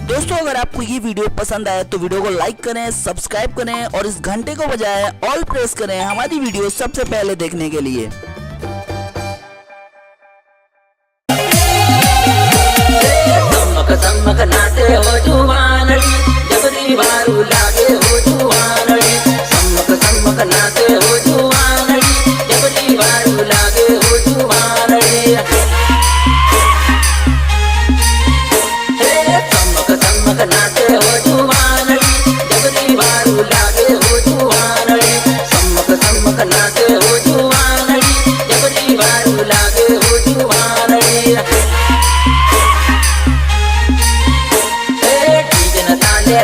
दोस्तों अगर आपको ये वीडियो पसंद आए तो वीडियो को लाइक करें, सब्सक्राइब करें और इस घंटे को बजाय ऑल प्रेस करें हमारी वीडियो सबसे पहले देखने के लिए। चमक नाचे हो जुवानड़ी, जबरी वारू लागे हो जुवानड़ी। चमक नाचे हो जुवानड़ी, जबरी वारू लागे हो जुवानड़ी। चमक नाचे हो जुवानड़ी, जबरी वारू लागे हो जुवानड़ी। चमक नाचे हो जुवानड़ी, जबरी वारू लागे हो जुवानड़ी।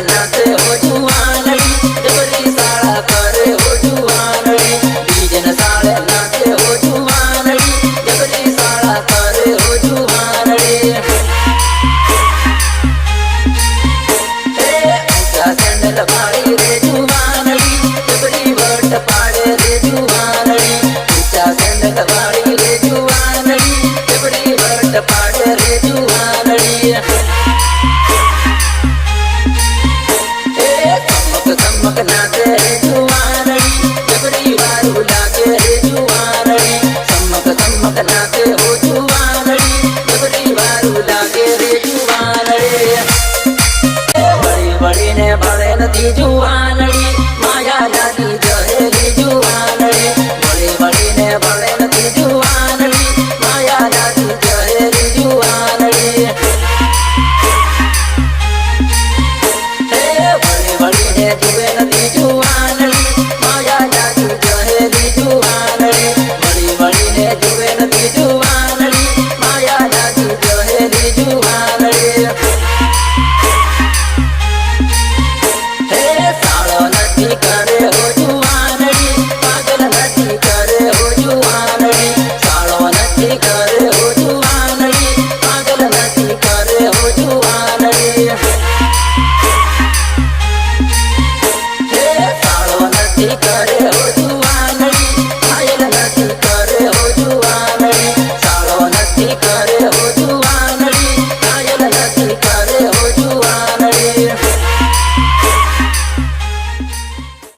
नाचे हो जुवानड़ी, जबरी साड़ा करे हो जुवानड़ी। डीजन साड़े नाचे हो जुवानड़ी, जबरी साड़ा करे हो जुवानड़ी। ऊंचा सैंडल भाड़ी रे जुवानड़ी, जबरी वट पाड़े रे जुवानड़ी। ऊंचा सैंडल भाड़ी रे जुवानड़ी, जबरी वट पाड़े रे जुवानड़ी। चमक नाचे रे जुवानड़ी, जबरी वारू लागे रे जुवानड़ी। चमक नाचे हो जुवानड़ी, जबरी वारू लागे रे जुवानड़ी। बड़ी बड़ी ने बड़े नदी